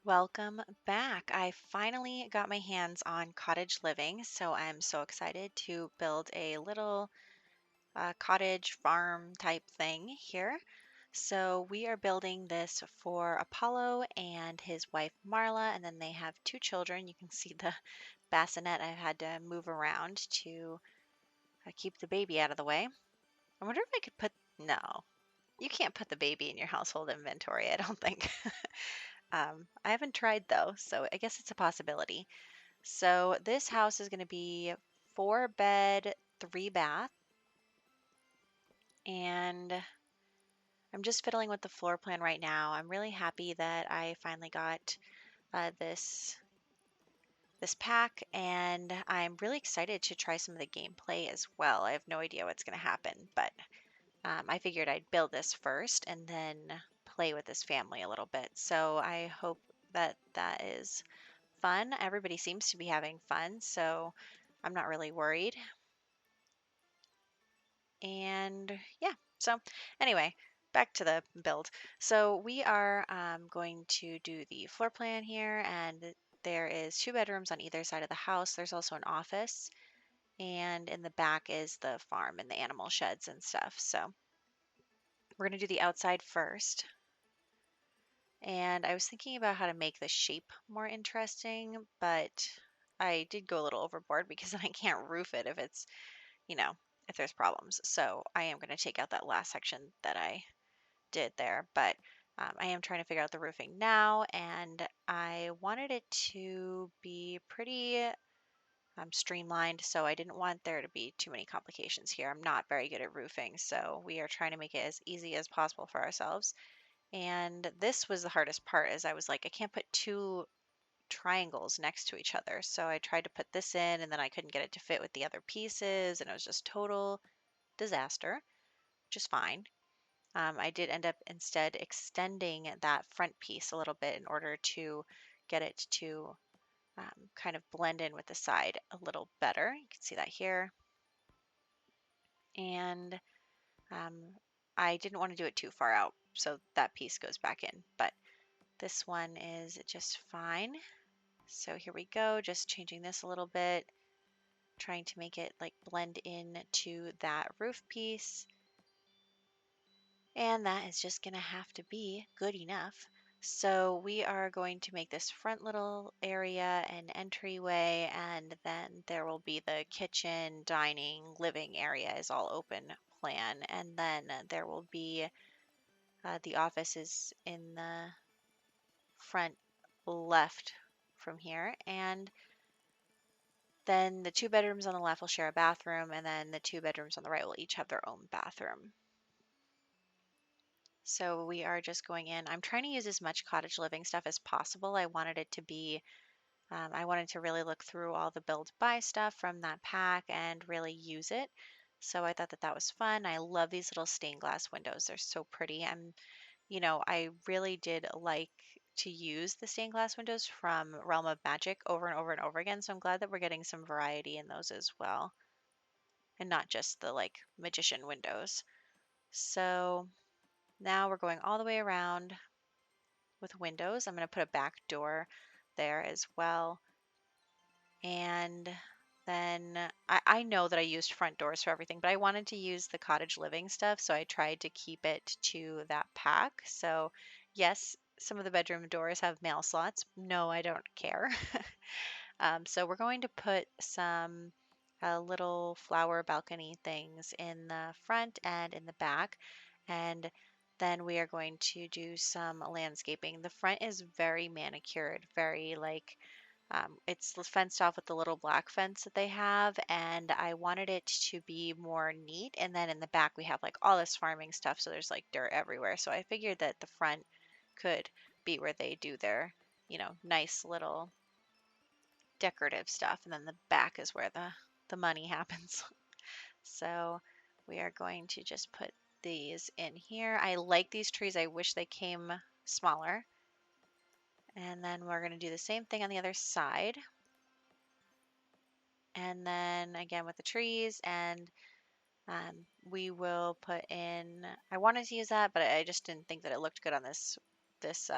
Welcome back. I finally got my hands on cottage living, so I'm so excited to build a little cottage farm type thing here. So we are building this for Apollo and his wife Marla, and then they have two children. You can see the bassinet I've had to move around to keep the baby out of the way. I wonder if I could put, no, you can't put the baby in your household inventory, I don't think. I haven't tried though, so I guess it's a possibility. So this house is going to be 4 bed, 3 bath, and I'm just fiddling with the floor plan right now. I'm really happy that I finally got this pack, and I'm really excited to try some of the gameplay as well. I have no idea what's going to happen, but I figured I'd build this first and then play with this family a little bit. So I hope that that is fun. Everybody seems to be having fun, so I'm not really worried. And yeah, so anyway, back to the build. So we are going to do the floor plan here, and there is 2 bedrooms on either side of the house. There's also an office, and in the back is the farm and the animal sheds and stuff. So we're going to do the outside first. And I was thinking about how to make the shape more interesting, but I did go a little overboard because then I can't roof it if it's, you know, if there's problems. So I am going to take out that last section that I did there, but I am trying to figure out the roofing now, and I wanted it to be pretty streamlined, so I didn't want there to be too many complications here. I'm not very good at roofing, so we are trying to make it as easy as possible for ourselves. And this was the hardest part, as I was like, I can't put two triangles next to each other. So I tried to put this in, and then I couldn't get it to fit with the other pieces, and it was just total disaster, which is fine. I did end up instead extending that front piece a little bit in order to get it to kind of blend in with the side a little better. You can see that here. And um, I didn't want to do it too far out, so that piece goes back in. But this one is just fine. So here we go, just changing this a little bit, trying to make it like blend in to that roof piece. And that is just gonna have to be good enough. So we are going to make this front little area an entryway, and then there will be the kitchen, dining, living area is all open plan. And then there will be the offices in the front left from here. And then the 2 bedrooms on the left will share a bathroom, and then the 2 bedrooms on the right will each have their own bathroom. So we are just going in. I'm trying to use as much cottage living stuff as possible. I wanted it to be, I wanted to really look through all the build buy stuff from that pack and really use it. So I thought that that was fun. I love these little stained glass windows. They're so pretty. I really did like to use the stained glass windows from Realm of Magic over and over and over again. So I'm glad that we're getting some variety in those as well, and not just the like magician windows. So now we're going all the way around with windows. I'm going to put a back door there as well. And then I know that I used front doors for everything, but I wanted to use the cottage living stuff, so I tried to keep it to that pack. So yes, some of the bedroom doors have mail slots. No, I don't care. So we're going to put some little flower balcony things in the front and in the back. And then we are going to do some landscaping. The front is very manicured, very like it's fenced off with the little black fence that they have, and I wanted it to be more neat. And then in the back, we have like all this farming stuff, so there's like dirt everywhere. So I figured that the front could be where they do their, nice little decorative stuff, and then the back is where the money happens. So we are going to just put these in here. I like these trees. I wish they came smaller. And then we're going to do the same thing on the other side. And then again with the trees, and we will put in, I wanted to use that, but I just didn't think that it looked good on this this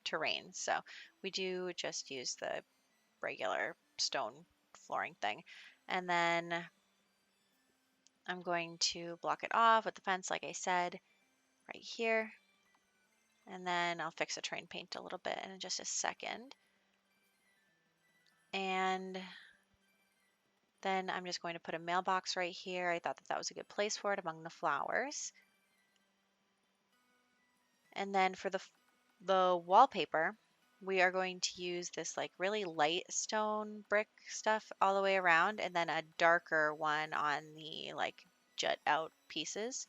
terrain. So we do just use the regular stone flooring thing. And then I'm going to block it off with the fence, like I said, right here. And then I'll fix the terrain paint a little bit in just a second. And then I'm just going to put a mailbox right here. I thought that that was a good place for it among the flowers. And then for the wallpaper, we are going to use this like really light stone brick stuff all the way around, and then a darker one on the like jut out pieces.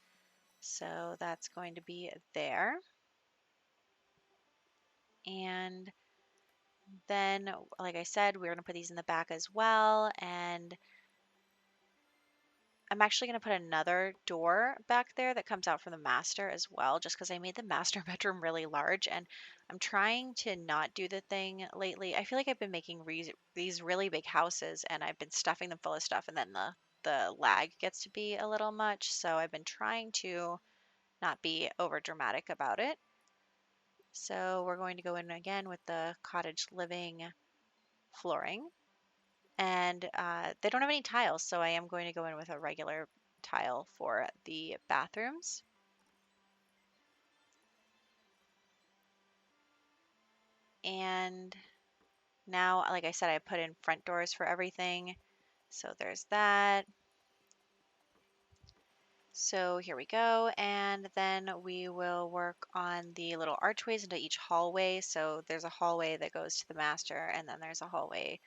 So that's going to be there. And then, like I said, we're going to put these in the back as well. And I'm actually going to put another door back there that comes out from the master as well, just because I made the master bedroom really large. And I'm trying to not do the thing lately. I feel like I've been making these really big houses and I've been stuffing them full of stuff, and then the lag gets to be a little much. So I've been trying to not be over dramatic about it. So we're going to go in again with the cottage living flooring. And they don't have any tiles, so I am going to go in with a regular tile for the bathrooms. And now, like I said, I put in front doors for everything. So there's that. So here we go. And then we will work on the little archways into each hallway. So there's a hallway that goes to the master, and then there's a hallway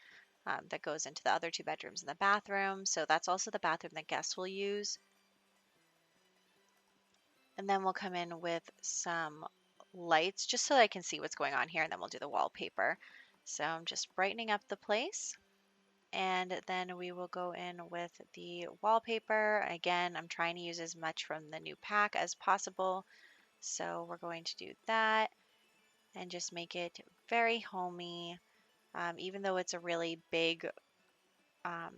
that goes into the other two bedrooms and the bathroom. So that's also the bathroom that guests will use. And then we'll come in with some lights just so that I can see what's going on here, and then we'll do the wallpaper. So I'm just brightening up the place. And then we will go in with the wallpaper. Again, I'm trying to use as much from the new pack as possible. So we're going to do that and just make it very homey. Even though it's a really big, um,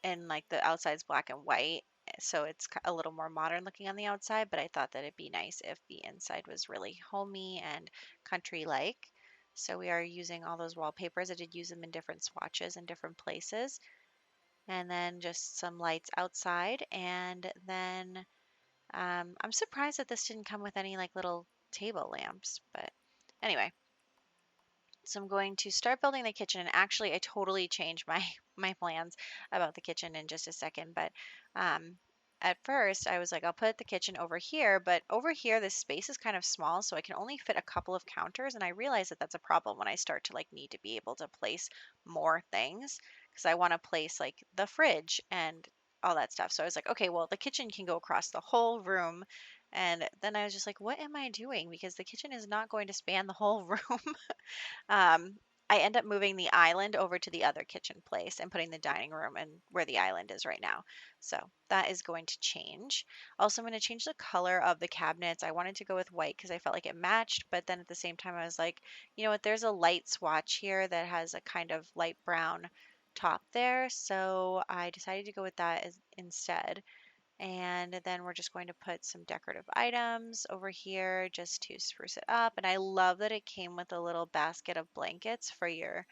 and like the outside's black and white, so it's a little more modern looking on the outside, but I thought that it'd be nice if the inside was really homey and country-like. So we are using all those wallpapers. I did use them in different swatches in different places. And then just some lights outside. And then I'm surprised that this didn't come with any like little table lamps, but anyway. So I'm going to start building the kitchen, and actually I totally changed my my plans about the kitchen in just a second. But um, at first I was like, I'll put the kitchen over here, but over here this space is kind of small, so I can only fit a couple of counters, and I realize that that's a problem when I start to like need to be able to place more things, because I want to place like the fridge and all that stuff. So I was like, okay, well the kitchen can go across the whole room. And then I was just like, what am I doing? Because the kitchen is not going to span the whole room. Um, I end up moving the island over to the other kitchen place and putting the dining room and where the island is right now. So that is going to change. Also, I'm going to change the color of the cabinets. I wanted to go with white because I felt like it matched, but then at the same time, I was like, you know what, there's a light swatch here that has a kind of light brown top there. So I decided to go with that instead. And then we're just going to put some decorative items over here just to spruce it up. And I love that it came with a little basket of blankets for your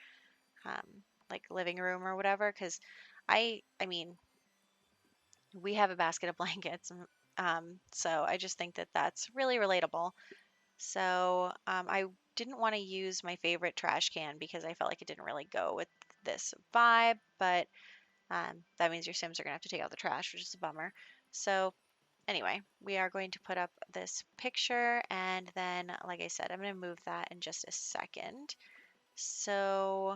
um, like living room or whatever. Because I mean, we have a basket of blankets. So I just think that that's really relatable. So I didn't want to use my favorite trash can because I felt like it didn't really go with this vibe. But that means your Sims are going to have to take out the trash, which is a bummer. So anyway, we are going to put up this picture, and then, like I said, I'm going to move that in just a second. So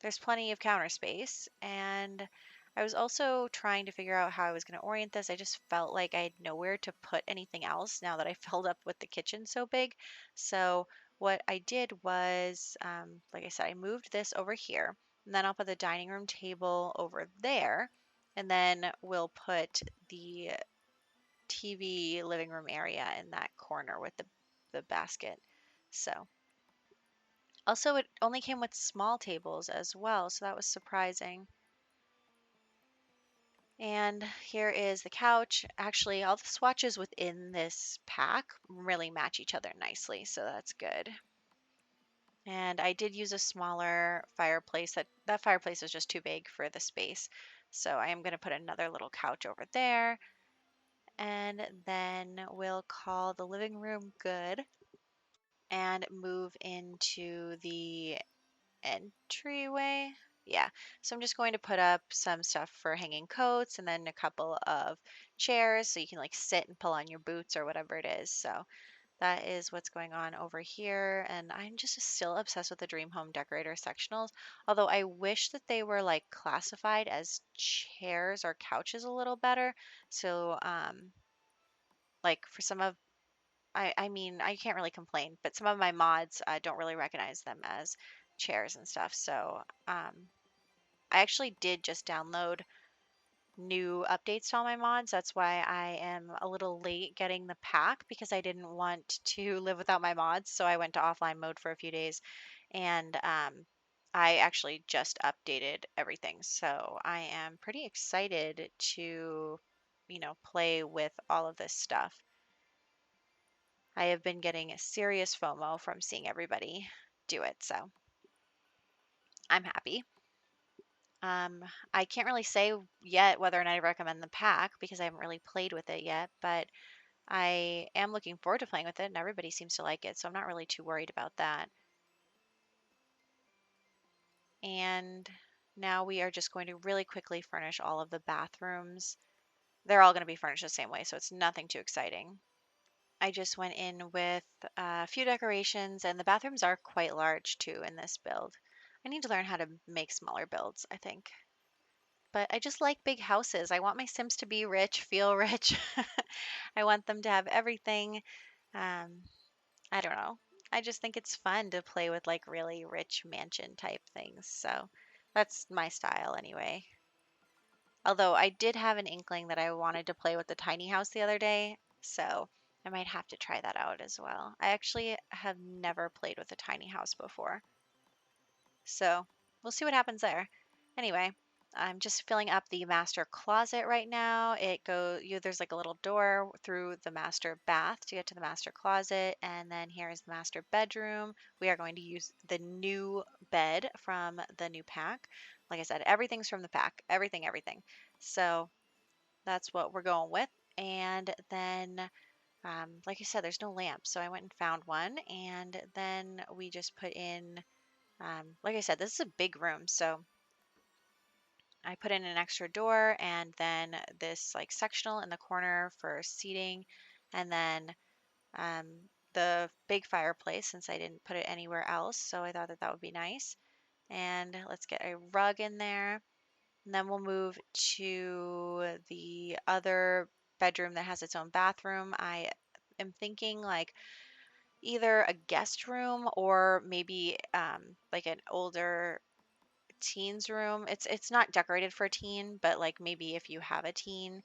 there's plenty of counter space, and I was also trying to figure out how I was going to orient this. I just felt like I had nowhere to put anything else now that I filled up with the kitchen so big. So what I did was, like I said, I moved this over here, and then I'll put the dining room table over there, and then we'll put the TV living room area in that corner with the basket. So also it only came with small tables as well, so that was surprising. And here is the couch. Actually, all the swatches within this pack really match each other nicely, so that's good. And I did use a smaller fireplace. That fireplace is just too big for the space. So I am going to put another little couch over there. And then we'll call the living room good and move into the entryway. Yeah, so I'm just going to put up some stuff for hanging coats and then a couple of chairs so you can like sit and pull on your boots or whatever it is. So that is what's going on over here. And I'm just still obsessed with the Dream Home Decorator sectionals. Although I wish that they were like classified as chairs or couches a little better. So, like for some of, I mean, I can't really complain, but some of my mods don't really recognize them as chairs and stuff. So, I actually did just download new updates to all my mods. That's why I am a little late getting the pack because I didn't want to live without my mods. So I went to offline mode for a few days and I actually just updated everything. So I am pretty excited to, play with all of this stuff. I have been getting a serious FOMO from seeing everybody do it. So I'm happy. Um, I can't really say yet whether or not I recommend the pack because I haven't really played with it yet, but I am looking forward to playing with it and everybody seems to like it, so I'm not really too worried about that. And now we are just going to really quickly furnish all of the bathrooms. They're all going to be furnished the same way, so it's nothing too exciting. I just went in with a few decorations, and the bathrooms are quite large too in this build. I need to learn how to make smaller builds, I think. But I just like big houses. I want my Sims to be rich, feel rich. I want them to have everything. Um, I don't know. I just think it's fun to play with like really rich mansion type things. So that's my style anyway. Although I did have an inkling that I wanted to play with the tiny house the other day. So I might have to try that out as well. I actually have never played with a tiny house before. So we'll see what happens there. Anyway, I'm just filling up the master closet right now. There's like a little door through the master bath to get to the master closet. And then here is the master bedroom. We are going to use the new bed from the new pack. Like I said, everything's from the pack. Everything, everything. So that's what we're going with. And then like I said, there's no lamp, so I went and found one, and then we just put in like I said, this is a big room, so I put in an extra door and then this like sectional in the corner for seating, and then um, the big fireplace since I didn't put it anywhere else, so I thought that that would be nice. And let's get a rug in there, and then we'll move to the other bedroom that has its own bathroom. I am thinking like either a guest room or maybe like an older teen's room. It's not decorated for a teen, but like maybe if you have a teen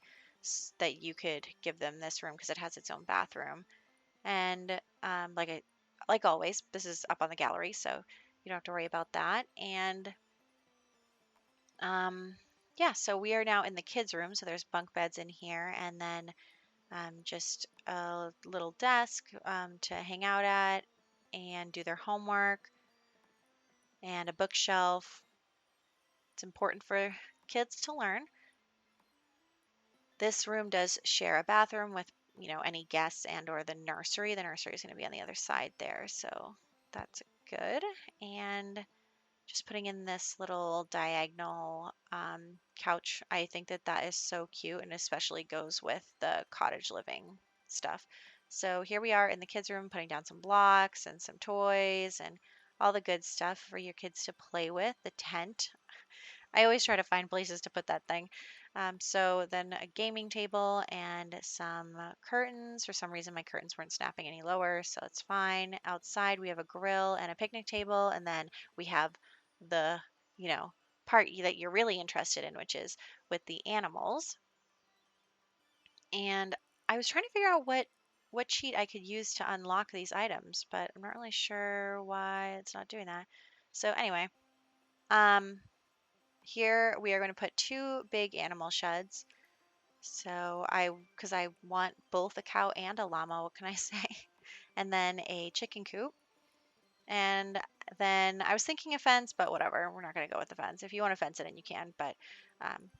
that you could give them this room because it has its own bathroom. And like always, this is up on the gallery, so you don't have to worry about that. And um, yeah, so we are now in the kids' room. So there's bunk beds in here, and then just a little desk to hang out at and do their homework, and a bookshelf. It's important for kids to learn. This room does share a bathroom with, any guests and or the nursery. The nursery is going to be on the other side there, so that's good. And just putting in this little diagonal couch. I think that that is so cute and especially goes with the cottage living stuff. So here we are in the kids' room putting down some blocks and some toys and all the good stuff for your kids to play with. The tent. I always try to find places to put that thing. So then a gaming table and some curtains. For some reason, my curtains weren't snapping any lower, so it's fine. Outside, we have a grill and a picnic table, and then we have the, part that you're really interested in, which is with the animals. And I was trying to figure out what cheat I could use to unlock these items, but I'm not really sure why it's not doing that. So anyway, um, here we are going to put two big animal sheds. So because I want both a cow and a llama, what can I say? And then a chicken coop. And then I was thinking a fence, but whatever. We're not going to go with the fence. If you want to fence it in, you can, but um,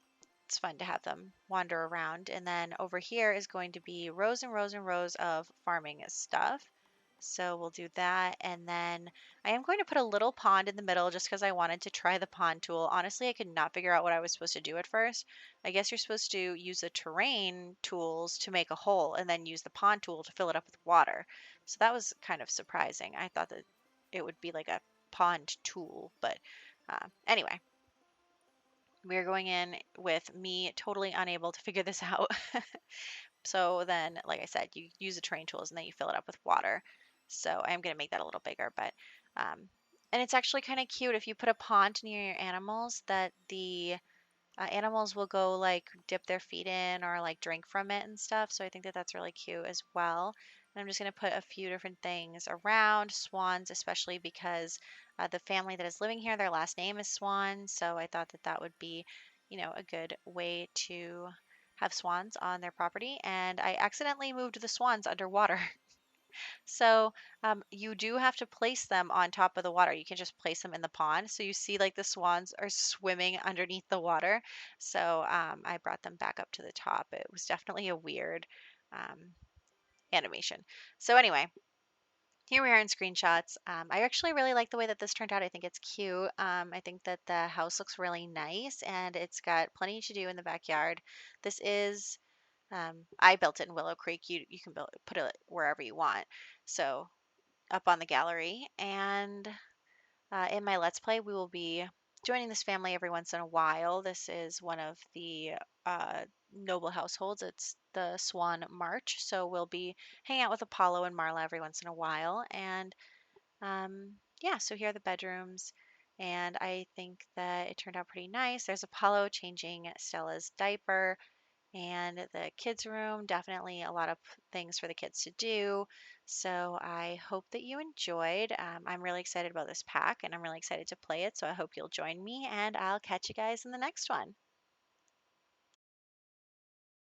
it's fun to have them wander around. And then over here is going to be rows and rows and rows of farming stuff. So we'll do that. And then I am going to put a little pond in the middle just because I wanted to try the pond tool. Honestly, I could not figure out what I was supposed to do at first. I guess you're supposed to use the terrain tools to make a hole and then use the pond tool to fill it up with water. So that was kind of surprising. I thought that it would be like a pond tool, but anyway, we're going in with me totally unable to figure this out. So then, like I said, you use the terrain tools and then you fill it up with water. So I am going to make that a little bigger, but um, and it's actually kind of cute if you put a pond near your animals that the animals will go like dip their feet in or like drink from it and stuff. So I think that that's really cute as well. And I'm just going to put a few different things around swans, especially because the family that is living here, their last name is Swan. So I thought that that would be, a good way to have swans on their property. And I accidentally moved the swans underwater. So you do have to place them on top of the water. You can just place them in the pond. So you see like the swans are swimming underneath the water. So I brought them back up to the top. It was definitely a weird um, animation. So anyway, here we are in screenshots. I actually really like the way that this turned out. I think it's cute. I think that the house looks really nice and it's got plenty to do in the backyard. This is I built it in Willow Creek. You can put it wherever you want. So up on the gallery. And in my Let's Play, we will be joining this family every once in a while. This is one of the noble households. It's the Swan March. So we'll be hanging out with Apollo and Marla every once in a while. And yeah, so here are the bedrooms. And I think that it turned out pretty nice. There's Apollo changing Stella's diaper. And the kids' room, definitely a lot of things for the kids to do. So I hope that you enjoyed. I'm really excited about this pack and I'm really excited to play it. So I hope you'll join me and I'll catch you guys in the next one.